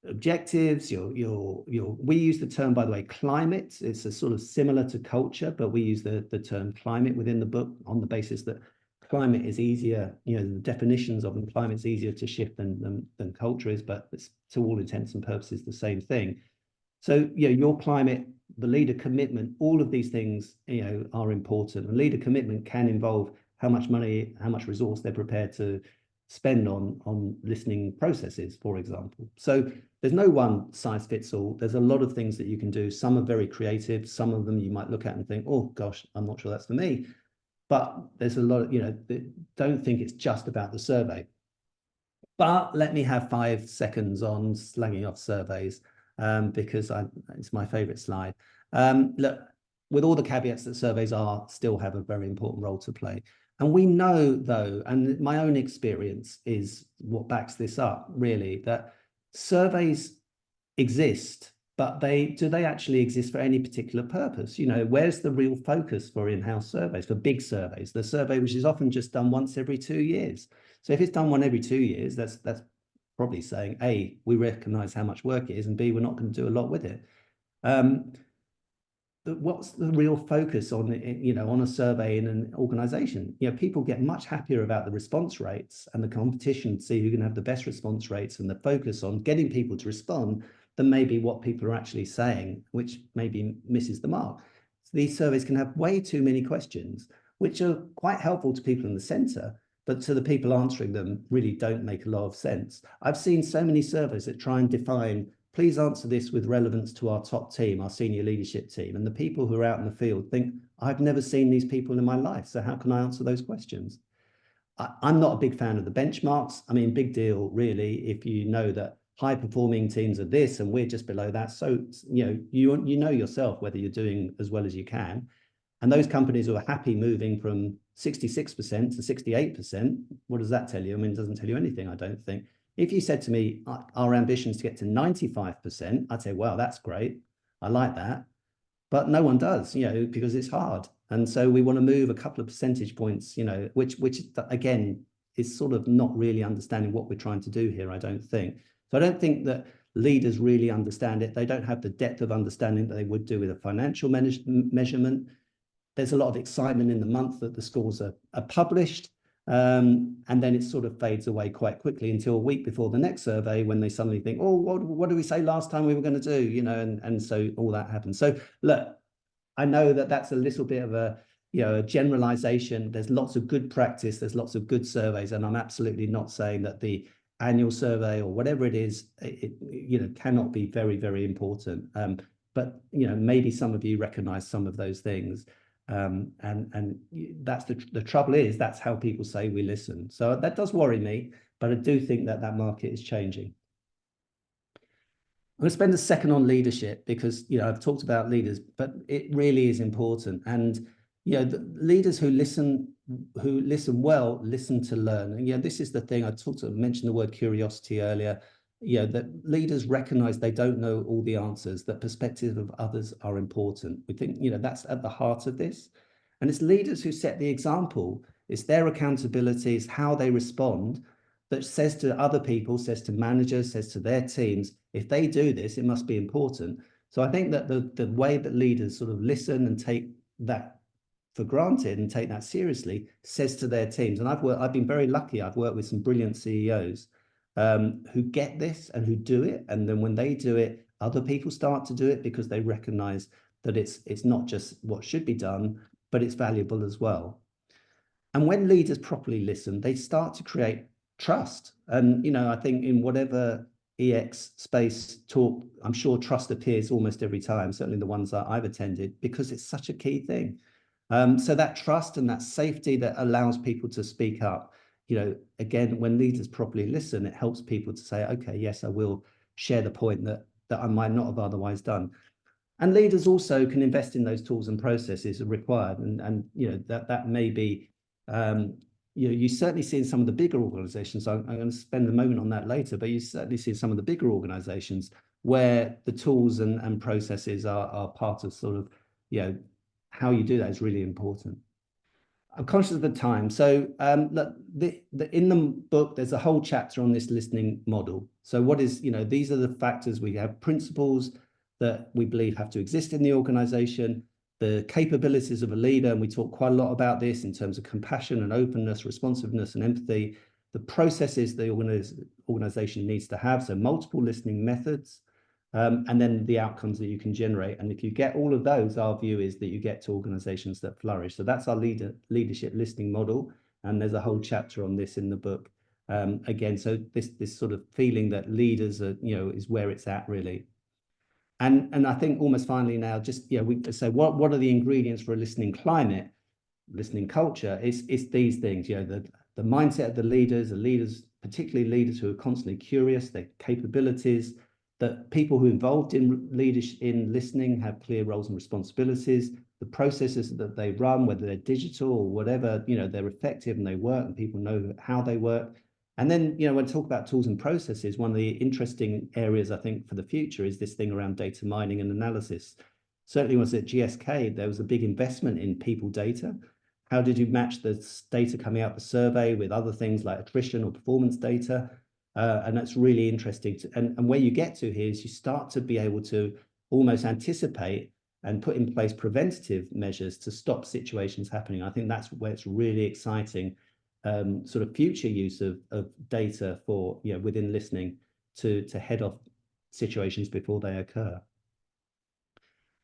objectives, we use the term, by the way, climate. It's a sort of similar to culture, but we use the term climate within the book on the basis that climate is easier, the definitions of climate is easier to shift than culture is, but it's to all intents and purposes the same thing. So, your climate, the leader commitment, all of these things, are important. And leader commitment can involve how much money, how much resource they're prepared to spend on listening processes, for example. So there's no one size fits all. There's a lot of things that you can do. Some are very creative. Some of them you might look at and think, oh gosh, I'm not sure that's for me. But there's a lot of, don't think it's just about the survey. But let me have 5 seconds on slagging off surveys, because it's my favorite slide. Look, with all the caveats that surveys still have a very important role to play. And we know, though, and my own experience is what backs this up, really, that surveys exist, but do they actually exist for any particular purpose? Where's the real focus for in-house surveys, for big surveys? The survey, which is often just done once every 2 years. So if it's done one every 2 years, that's probably saying, A, we recognize how much work it is, and B, we're not going to do a lot with it. What's the real focus on a survey in an organization? People get much happier about the response rates and the competition to see who can have the best response rates, and the focus on getting people to respond than maybe what people are actually saying, which maybe misses the mark. So these surveys can have way too many questions, which are quite helpful to people in the center, but to the people answering them really don't make a lot of sense. I've seen so many surveys that try and define, please answer this with relevance to our top team, our senior leadership team. And the people who are out in the field think, I've never seen these people in my life, so how can I answer those questions? I'm not a big fan of the benchmarks. I mean, big deal, really, if you know that high performing teams are this and we're just below that. So, you know yourself whether you're doing as well as you can. And those companies who are happy moving from 66% to 68%, what does that tell you? I mean, it doesn't tell you anything, I don't think. If you said to me, our ambition is to get to 95%, I'd say, well, that's great. I like that. But no one does, because it's hard. And so we want to move a couple of percentage points, which again, is sort of not really understanding what we're trying to do here, I don't think. So I don't think that leaders really understand it. They don't have the depth of understanding that they would do with a financial measurement. There's a lot of excitement in the month that the scores are published. And then it sort of fades away quite quickly until a week before the next survey, when they suddenly think, oh, what did we say last time we were going to do? And so all that happens. So look, I know that that's a little bit of a generalization. There's lots of good practice. There's lots of good surveys. And I'm absolutely not saying that the annual survey or whatever it is, it cannot be very, very important. But, maybe some of you recognize some of those things. And that's the trouble is that's how people say we listen. So that does worry me, but I do think that market is changing. I'm going to spend a second on leadership because, I've talked about leaders, but it really is important. And, the leaders who listen well, listen to learn. And, this is the thing I mentioned the word curiosity earlier. That leaders recognize they don't know all the answers, that perspective of others are important. We think, that's at the heart of this. And it's leaders who set the example. It's their accountability, it's how they respond that says to other people, says to managers, says to their teams, if they do this, it must be important. So I think that the way that leaders sort of listen and take that for granted and take that seriously says to their teams. And I've been very lucky. I've worked with some brilliant CEOs who get this and who do it. And then when they do it, other people start to do it because they recognize that it's not just what should be done, but it's valuable as well. And when leaders properly listen, they start to create trust. And, I think in whatever EX space talk, I'm sure trust appears almost every time, certainly the ones that I've attended, because it's such a key thing. So that trust and that safety that allows people to speak up, again, when leaders properly listen, it helps people to say, okay, yes, I will share the point that I might not have otherwise done. And leaders also can invest in those tools and processes required. And that may be, you certainly see in some of the bigger organizations. I'm going to spend a moment on that later, but you certainly see in some of the bigger organizations where the tools and processes are part of sort of, how you do that is really important. I'm conscious of the time. So look, in the book, there's a whole chapter on this listening model. So what is, these are the factors. We have principles that we believe have to exist in the organization, the capabilities of a leader, and we talk quite a lot about this in terms of compassion and openness, responsiveness and empathy, the processes the organization needs to have, so multiple listening methods, and then the outcomes that you can generate. And if you get all of those, our view is that you get to organizations that flourish. So that's our leadership listening model. And there's a whole chapter on this in the book. Again, so this sort of feeling that leaders are, is where it's at really. And I think almost finally now, just, we say, what are the ingredients for a listening climate, listening culture? It's these things, the mindset of the leaders, particularly leaders who are constantly curious, their capabilities, that people who are involved in leadership, in listening, have clear roles and responsibilities, the processes that they run, whether they're digital or whatever, they're effective and they work and people know how they work. And then, when we talk about tools and processes, one of the interesting areas I think for the future is this thing around data mining and analysis. Certainly was at GSK, there was a big investment in people data. How did you match the data coming out of the survey with other things like attrition or performance data? And that's really interesting. And where you get to here is you start to be able to almost anticipate and put in place preventative measures to stop situations happening. I think that's where it's really exciting, sort of future use of data for, within listening to head off situations before they occur.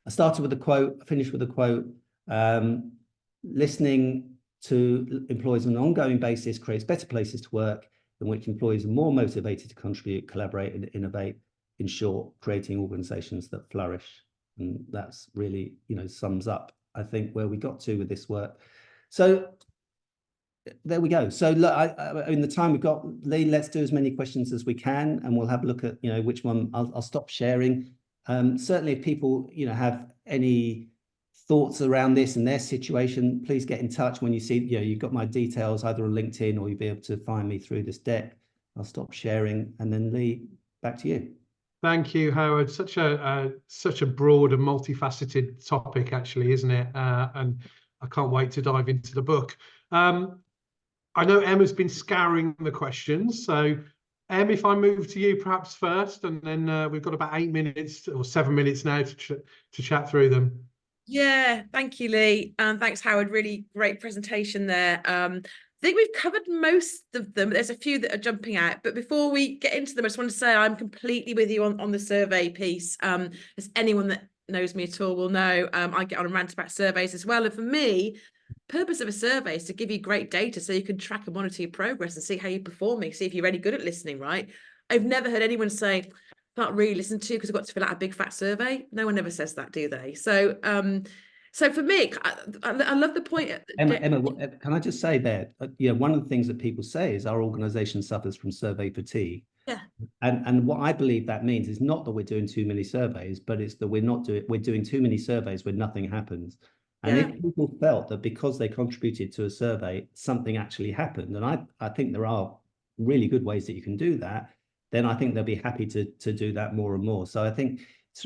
I started with a quote, I finished with a quote. Listening to employees on an ongoing basis creates better places to work, in which employees are more motivated to contribute, collaborate, and innovate. In short, creating organizations that flourish. And that's really, sums up, I think, where we got to with this work. So there we go. So look, in the time we've got, Lee, let's do as many questions as we can, and we'll have a look at, which one. I'll stop sharing. Certainly, if people, have any thoughts around this and their situation, please get in touch. When you see, you've got my details either on LinkedIn or you'll be able to find me through this deck. I'll stop sharing, and then Lee, back to you. Thank you, Howard. Such a broad and multifaceted topic, actually, isn't it? And I can't wait to dive into the book. I know Emma's been scouring the questions, so Em, if I move to you perhaps first, and then we've got about 8 minutes or 7 minutes now to chat through them. Yeah, thank you, Lee. And thanks, Howard. Really great presentation there. I think we've covered most of them. There's a few that are jumping out. But before we get into them, I just want to say I'm completely with you on the survey piece. As anyone that knows me at all will know, I get on a rant about surveys as well. And for me, purpose of a survey is to give you great data so you can track and monitor your progress and see how you're performing, see if you're really good at listening, right? I've never heard anyone say, can't really listen to because I've got to fill out a big fat survey. No one ever says that, do they? So so for me, I love the point. Emma, can I just say that, one of the things that people say is our organization suffers from survey fatigue. Yeah. And what I believe that means is not that we're doing too many surveys, but it's that we're doing too many surveys where nothing happens. And if people felt that because they contributed to a survey, something actually happened, and I think there are really good ways that you can do that, then I think they'll be happy to do that more and more. So I think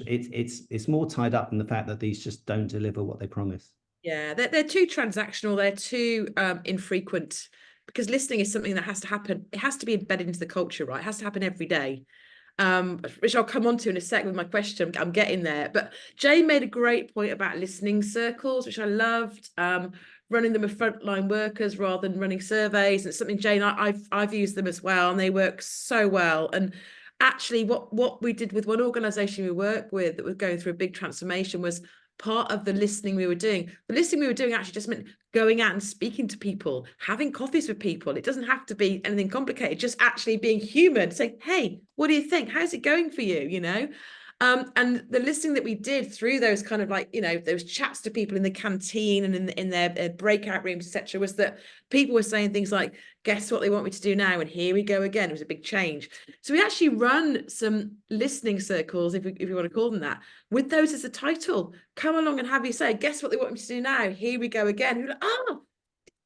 it's more tied up in the fact that these just don't deliver what they promise. Yeah, they're too transactional. They're too infrequent, because listening is something that has to happen. It has to be embedded into the culture, right? It has to happen every day. Which I'll come on to in a sec with my question. I'm getting there. But Jay made a great point about listening circles, which I loved. Running them with frontline workers rather than running surveys. And it's something, Jane, I've used them as well, and they work so well. And actually, what we did with one organisation we work with that was going through a big transformation was part of the listening we were doing. The listening we were doing actually just meant going out and speaking to people, having coffees with people. It doesn't have to be anything complicated, just actually being human, saying, hey, what do you think? How's it going for you? And the listening that we did through those kind of those chats to people in the canteen and in their breakout rooms, etc., was that people were saying things like, guess what they want me to do now? And here we go again. It was a big change. So we actually run some listening circles, if you want to call them that, with those as a title. Come along and have you say, guess what they want me to do now? Here we go again. We're like,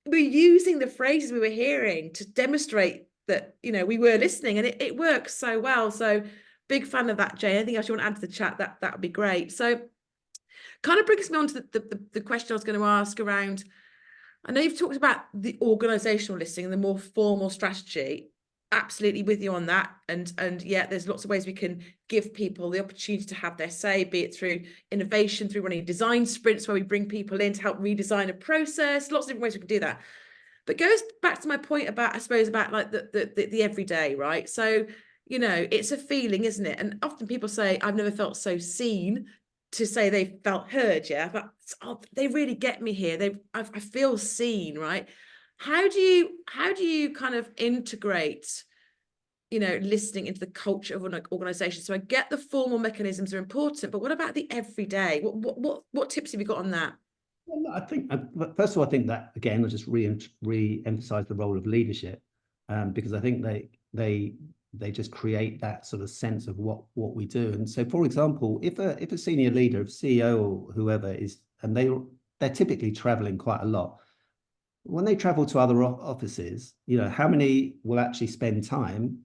we're using the phrases we were hearing to demonstrate that, we were listening, and it works so well. So big fan of that, Jay. Anything else you want to add to the chat? That would be great. So kind of brings me on to the question I was going to ask around, I know you've talked about the organizational listing and the more formal strategy. Absolutely with you on that. And yeah, there's lots of ways we can give people the opportunity to have their say, be it through innovation, through running design sprints where we bring people in to help redesign a process, lots of different ways we can do that. But goes back to my point about, I suppose, about like the everyday, right? So, you know, it's a feeling, isn't it? And often people say, I've never felt so seen, to say they felt heard, yeah, but oh, they really get me here. I feel seen, right? How do you kind of integrate, you know, listening into the culture of an organization? So I get the formal mechanisms are important, but what about the everyday? What tips have you got on that? Well, I think, first of all, I think that, again, I'll just re-emphasize the role of leadership, because I think they just create that sort of sense of what we do. And so, for example, if a senior leader, if CEO or whoever is, and they're typically traveling quite a lot, when they travel to other offices, you know, how many will actually spend time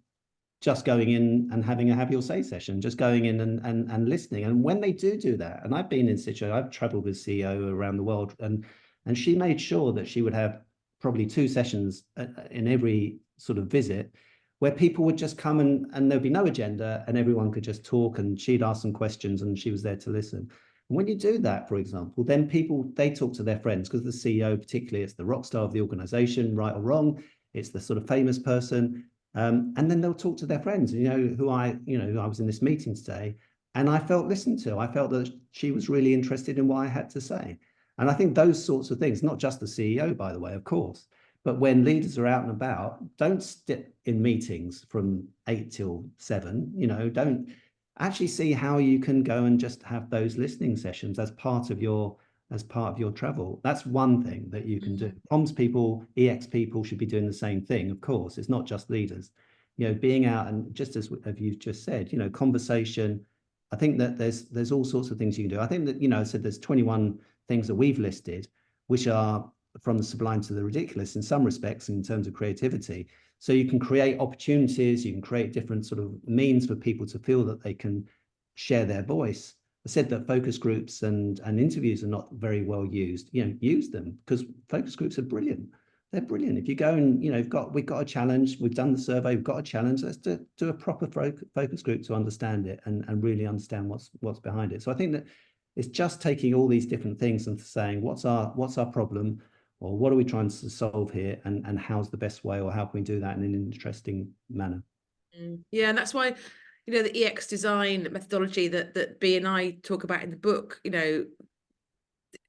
just going in and having a have your say session, just going in and listening? And when they do that, and I've been in situations, I've traveled with CEO around the world, and she made sure that she would have probably 2 sessions in every sort of visit, where people would just come and there'd be no agenda and everyone could just talk, and she'd ask some questions and she was there to listen. And when you do that, for example, then they talk to their friends, because the CEO particularly, it's the rock star of the organization, right or wrong, it's the sort of famous person. And then they'll talk to their friends, you know, I was in this meeting today and I felt listened to. I felt that she was really interested in what I had to say. And I think those sorts of things, not just the CEO, by the way, of course, but when leaders are out and about, don't sit in meetings from 8 till 7, you know, don't actually see how you can go and just have those listening sessions as part of your travel. That's one thing that you can do. Comms people, EX people should be doing the same thing, of course. It's not just leaders, you know, being out, and just as you've just said, you know, conversation. I think that there's all sorts of things you can do. I think that, you know, I said there's 21 things that we've listed, which are from the sublime to the ridiculous in some respects in terms of creativity. So you can create opportunities, you can create different sort of means for people to feel that they can share their voice. I said that focus groups and interviews are not very well used. You know, use them, because focus groups are brilliant. They're brilliant. If you go and, you know, we've got a challenge, we've done the survey, we've got a challenge, let's do a proper focus group to understand it and really understand what's behind it. So I think that it's just taking all these different things and saying, what's our problem, or what are we trying to solve here, and how's the best way, or how can we do that in an interesting manner? Yeah, and that's why, you know, the EX design methodology that B and I talk about in the book, you know,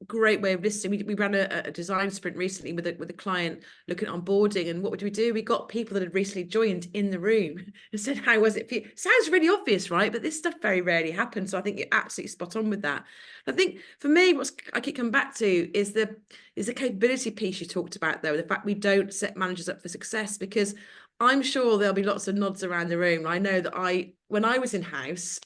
great way of listening. We ran a design sprint recently with a client looking at onboarding, and what did we do? We got people that had recently joined in the room and said, how was it for you? Sounds really obvious, right? But this stuff very rarely happens. So I think you're absolutely spot on with that. I think for me, what I keep coming back to is the capability piece you talked about, though, the fact we don't set managers up for success, because I'm sure there'll be lots of nods around the room. I know that when I was in house,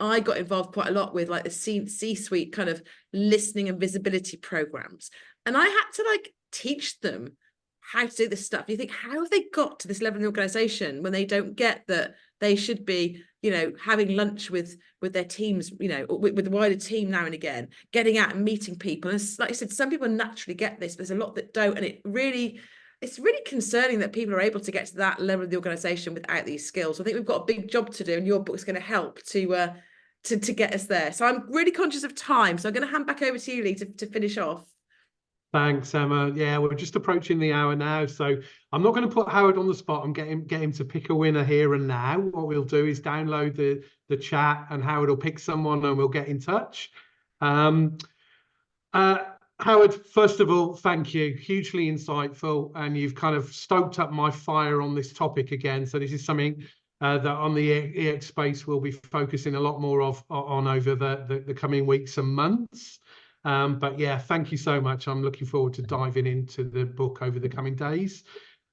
I got involved quite a lot with like the C-suite kind of listening and visibility programs. And I had to like teach them how to do this stuff. You think, how have they got to this level in the organization when they don't get that they should be, you know, having lunch with their teams, you know, with the wider team now and again, getting out and meeting people. And like I said, some people naturally get this, but there's a lot that don't. And it's really concerning that people are able to get to that level of the organization without these skills. I think we've got a big job to do, and your book is going to help to get us there. So I'm really conscious of time, so I'm going to hand back over to you, Lee, to finish off. Thanks, Emma. Yeah, we're just approaching the hour now, so I'm not going to put Howard on the spot and get him to pick a winner here and now. What we'll do is download the chat, and Howard will pick someone and we'll get in touch. Howard, first of all, thank you. Hugely insightful, and you've kind of stoked up my fire on this topic again. So this is something that on the EX space we'll be focusing a lot more on over the coming weeks and months. But yeah, thank you so much. I'm looking forward to diving into the book over the coming days.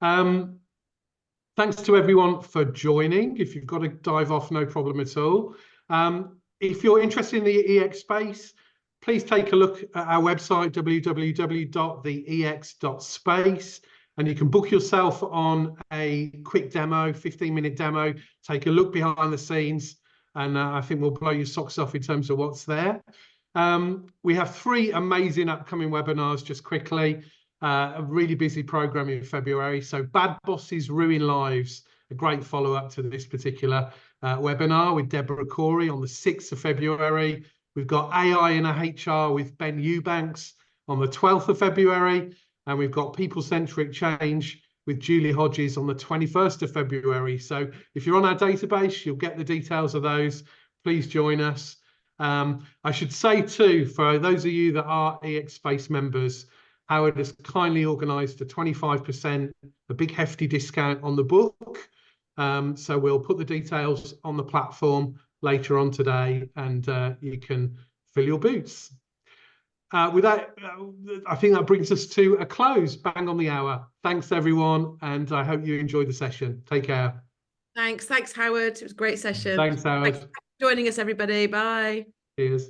Thanks to everyone for joining. If you've got to dive off, no problem at all. If you're interested in the EX space, please take a look at our website, www.theex.space, and you can book yourself on a quick demo, 15-minute demo, take a look behind the scenes, and I think we'll blow your socks off in terms of what's there. We have 3 amazing upcoming webinars, just quickly. A really busy program in February. So Bad Bosses Ruin Lives, a great follow-up to this particular webinar with Deborah Corey on the 6th of February. We've got AI in HR with Ben Eubanks on the 12th of February. And we've got People-Centric Change with Julie Hodges on the 21st of February. So if you're on our database, you'll get the details of those. Please join us. I should say too, for those of you that are EX Space members, Howard has kindly organised a 25%, a big hefty discount on the book. So we'll put the details on the platform later on today, and you can fill your boots. With that, I think that brings us to a close, bang on the hour. Thanks, everyone, and I hope you enjoyed the session. Take care. Thanks, Howard. It was a great session. Thanks, Howard. Thanks for joining us, everybody. Bye. Cheers.